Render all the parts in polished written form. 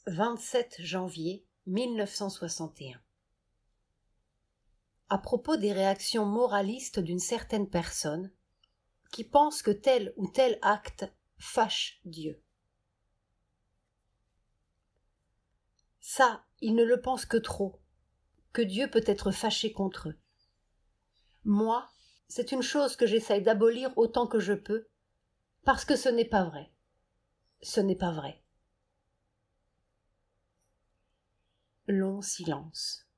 27 janvier 1961. À propos des réactions moralistes d'une certaine personne qui pense que tel ou tel acte fâche Dieu. Ça, ils ne le pensent que trop, que Dieu peut être fâché contre eux. Moi, c'est une chose que j'essaye d'abolir autant que je peux, parce que ce n'est pas vrai. Ce n'est pas vrai. Long silence.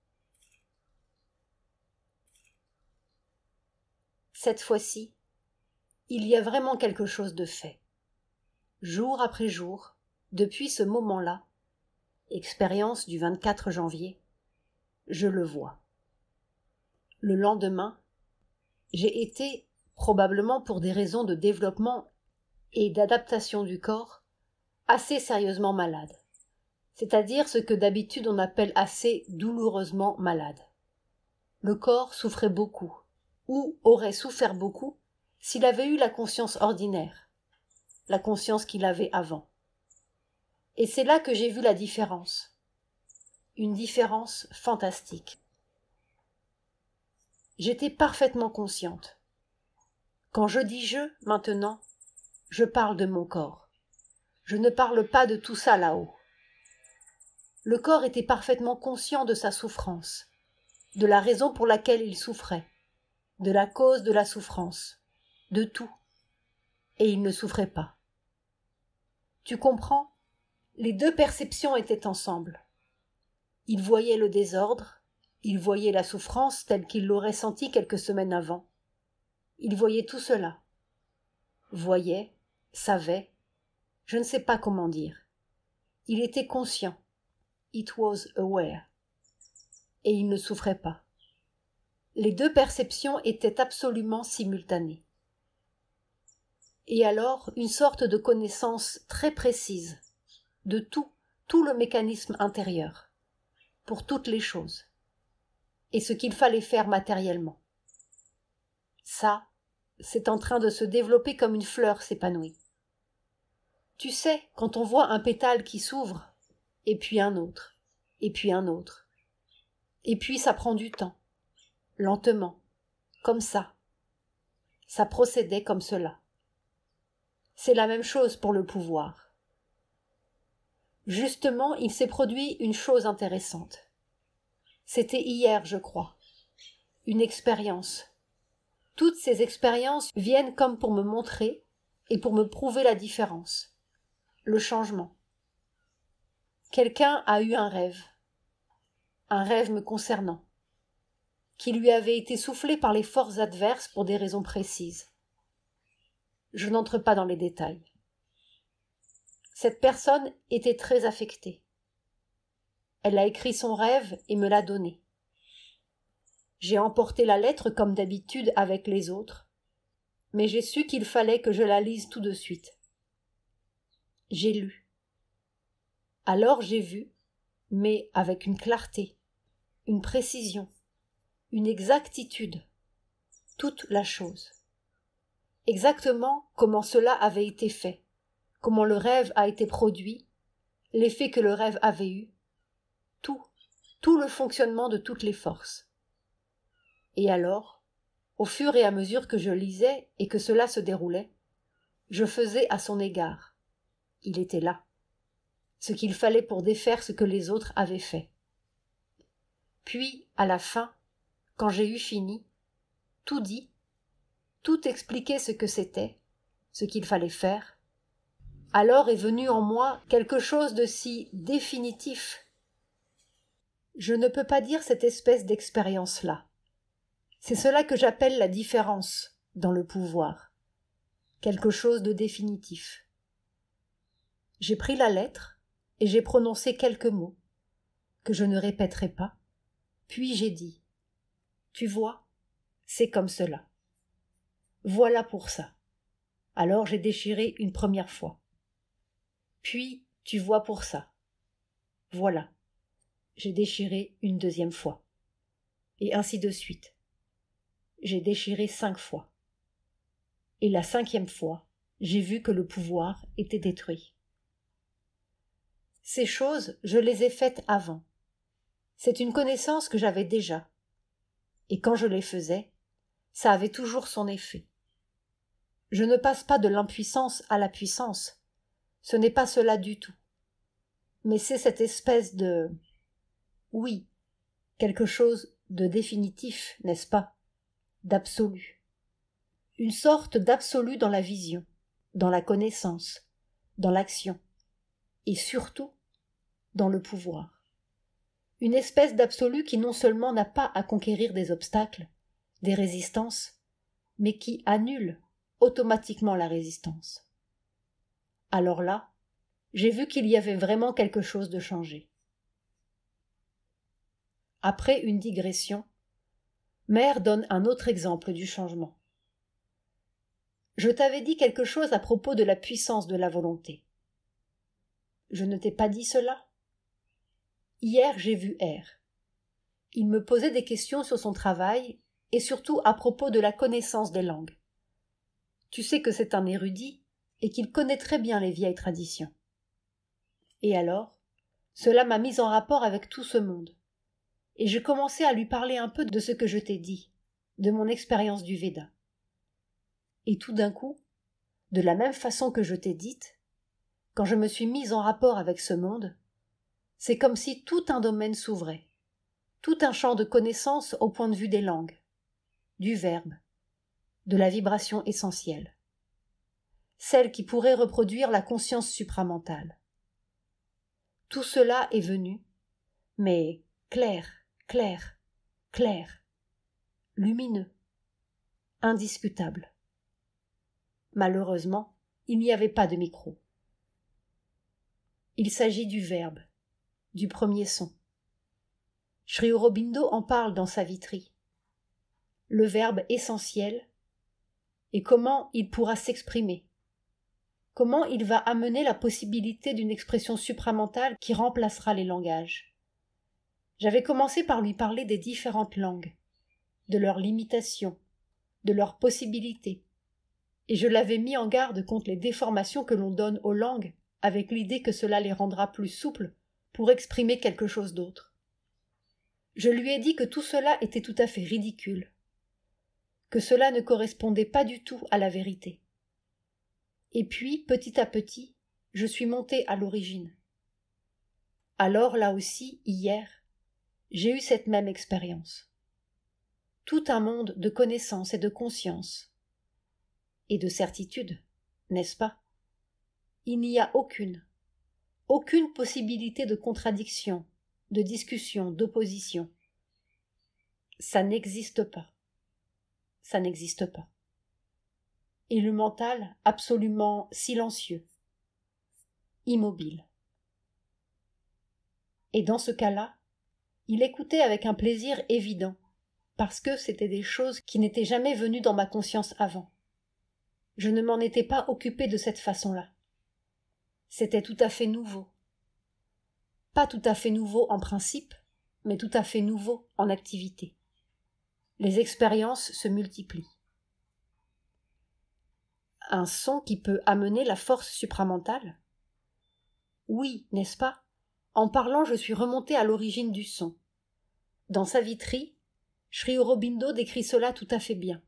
Cette fois-ci, il y a vraiment quelque chose de fait. Jour après jour, depuis ce moment-là, expérience du 24 janvier, je le vois. Le lendemain, j'ai été, probablement pour des raisons de développement et d'adaptation du corps, assez sérieusement malade, c'est-à-dire ce que d'habitude on appelle assez douloureusement malade. Le corps souffrait beaucoup, ou aurait souffert beaucoup, s'il avait eu la conscience ordinaire, la conscience qu'il avait avant. Et c'est là que j'ai vu la différence, une différence fantastique. J'étais parfaitement consciente. Quand je dis « je » maintenant, je parle de mon corps. Je ne parle pas de tout ça là-haut. Le corps était parfaitement conscient de sa souffrance, de la raison pour laquelle il souffrait, de la cause de la souffrance, de tout. Et il ne souffrait pas. Tu comprends? Les deux perceptions étaient ensemble. Il voyait le désordre, il voyait la souffrance telle qu'il l'aurait sentie quelques semaines avant. Il voyait tout cela. Voyait, savait, je ne sais pas comment dire. Il était conscient. It was aware. Et il ne souffrait pas. Les deux perceptions étaient absolument simultanées. Et alors, une sorte de connaissance très précise de tout le mécanisme intérieur, pour toutes les choses, et ce qu'il fallait faire matériellement. Ça, c'est en train de se développer comme une fleur s'épanouit. Tu sais, quand on voit un pétale qui s'ouvre, et puis un autre, et puis un autre, et puis ça prend du temps, lentement, comme ça. Ça procédait comme cela. C'est la même chose pour le pouvoir. Justement, il s'est produit une chose intéressante. C'était hier, je crois. Une expérience. Toutes ces expériences viennent comme pour me montrer et pour me prouver la différence, le changement. Quelqu'un a eu un rêve me concernant, qui lui avait été soufflé par les forces adverses pour des raisons précises. Je n'entre pas dans les détails. Cette personne était très affectée. Elle a écrit son rêve et me l'a donné. J'ai emporté la lettre comme d'habitude avec les autres, mais j'ai su qu'il fallait que je la lise tout de suite. J'ai lu. Alors j'ai vu, mais avec une clarté, une précision, une exactitude, toute la chose. Exactement comment cela avait été fait, comment le rêve a été produit, l'effet que le rêve avait eu, tout le fonctionnement de toutes les forces. Et alors, au fur et à mesure que je lisais et que cela se déroulait, je faisais à son égard. Il était là. Ce qu'il fallait pour défaire ce que les autres avaient fait. Puis, à la fin, quand j'ai eu fini, tout dit, tout expliqué ce que c'était, ce qu'il fallait faire, alors est venu en moi quelque chose de si définitif. Je ne peux pas dire cette espèce d'expérience-là. C'est cela que j'appelle la différence dans le pouvoir. Quelque chose de définitif. J'ai pris la lettre et j'ai prononcé quelques mots, que je ne répéterai pas, puis j'ai dit « Tu vois, c'est comme cela. Voilà pour ça. » Alors j'ai déchiré une première fois. Puis, tu vois pour ça. Voilà. J'ai déchiré une deuxième fois. Et ainsi de suite. J'ai déchiré 5 fois. Et la 5e fois, j'ai vu que le pouvoir était détruit. Ces choses, je les ai faites avant. C'est une connaissance que j'avais déjà. Et quand je les faisais, ça avait toujours son effet. Je ne passe pas de l'impuissance à la puissance. Ce n'est pas cela du tout. Mais c'est cette espèce de... Oui, quelque chose de définitif, n'est-ce pas? D'absolu. Une sorte d'absolu dans la vision, dans la connaissance, dans l'action, et surtout dans le pouvoir. Une espèce d'absolu qui non seulement n'a pas à conquérir des obstacles, des résistances, mais qui annule automatiquement la résistance. Alors là, j'ai vu qu'il y avait vraiment quelque chose de changé. Après une digression, Mère donne un autre exemple du changement. Je t'avais dit quelque chose à propos de la puissance de la volonté. Je ne t'ai pas dit cela? Hier, j'ai vu R. Il me posait des questions sur son travail et surtout à propos de la connaissance des langues. Tu sais que c'est un érudit et qu'il connaît très bien les vieilles traditions. Et alors, cela m'a mise en rapport avec tout ce monde. Et j'ai commencé à lui parler un peu de ce que je t'ai dit, de mon expérience du Veda. Et tout d'un coup, de la même façon que je t'ai dite, quand je me suis mise en rapport avec ce monde, c'est comme si tout un domaine s'ouvrait, tout un champ de connaissances au point de vue des langues, du verbe, de la vibration essentielle, celle qui pourrait reproduire la conscience supramentale. Tout cela est venu, mais clair, clair, clair, lumineux, indiscutable. Malheureusement, il n'y avait pas de micro. Il s'agit du verbe, du premier son. Sri Aurobindo en parle dans Savitri. Le verbe essentiel et comment il pourra s'exprimer. Comment il va amener la possibilité d'une expression supramentale qui remplacera les langages. J'avais commencé par lui parler des différentes langues, de leurs limitations, de leurs possibilités, et je l'avais mis en garde contre les déformations que l'on donne aux langues avec l'idée que cela les rendra plus souples pour exprimer quelque chose d'autre. Je lui ai dit que tout cela était tout à fait ridicule, que cela ne correspondait pas du tout à la vérité. Et puis, petit à petit, je suis montée à l'origine. Alors, là aussi, hier, j'ai eu cette même expérience. Tout un monde de connaissance et de conscience. Et de certitude, n'est-ce pas? Il n'y a aucune possibilité de contradiction, de discussion, d'opposition. Ça n'existe pas. Ça n'existe pas. Et le mental absolument silencieux, immobile. Et dans ce cas-là, il écoutait avec un plaisir évident, parce que c'étaient des choses qui n'étaient jamais venues dans ma conscience avant. Je ne m'en étais pas occupée de cette façon-là. C'était tout à fait nouveau. Pas tout à fait nouveau en principe, mais tout à fait nouveau en activité. Les expériences se multiplient. Un son qui peut amener la force supramentale? Oui, n'est-ce pas? En parlant, je suis remontée à l'origine du son. Dans Savitri, Sri Aurobindo décrit cela tout à fait bien.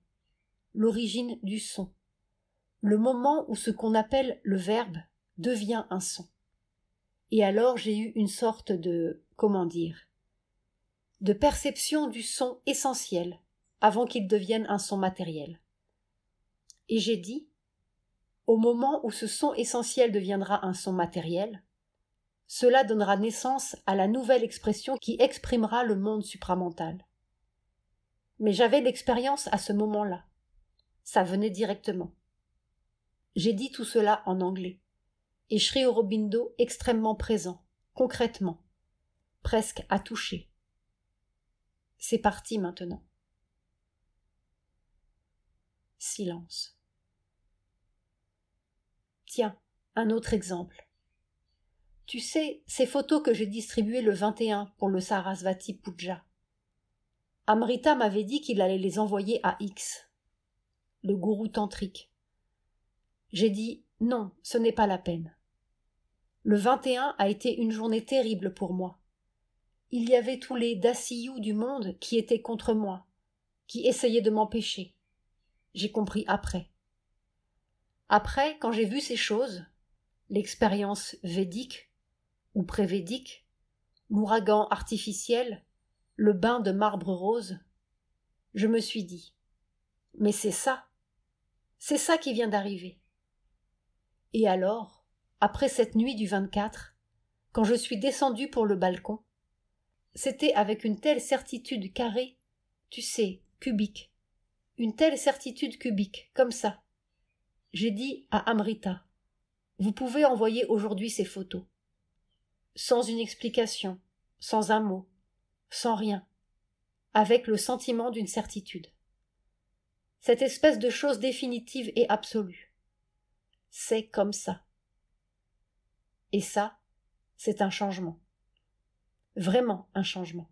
L'origine du son. Le moment où ce qu'on appelle le verbe devient un son. Et alors j'ai eu une sorte de, de perception du son essentiel avant qu'il devienne un son matériel. Et j'ai dit, au moment où ce son essentiel deviendra un son matériel, cela donnera naissance à la nouvelle expression qui exprimera le monde supramental. Mais j'avais l'expérience à ce moment-là. Ça venait directement. J'ai dit tout cela en anglais. Et Sri Aurobindo extrêmement présent, concrètement, presque à toucher. C'est parti maintenant. Silence. Tiens, un autre exemple. Tu sais, ces photos que j'ai distribuées le 21 pour le Sarasvati Puja. Amrita m'avait dit qu'il allait les envoyer à X, le gourou tantrique. J'ai dit non, ce n'est pas la peine. Le 21 a été une journée terrible pour moi. Il y avait tous les Dassiyou du monde qui étaient contre moi, qui essayaient de m'empêcher. J'ai compris après. Après, quand j'ai vu ces choses, l'expérience védique ou prévédique, l'ouragan artificiel, le bain de marbre rose, je me suis dit, mais c'est ça qui vient d'arriver. Et alors, après cette nuit du 24, quand je suis descendue pour le balcon, c'était avec une telle certitude carrée, tu sais, cubique, une telle certitude cubique, comme ça. J'ai dit à Amrita, vous pouvez envoyer aujourd'hui ces photos. Sans une explication, sans un mot, sans rien, avec le sentiment d'une certitude. Cette espèce de chose définitive et absolue. C'est comme ça. Et ça, c'est un changement. Vraiment un changement.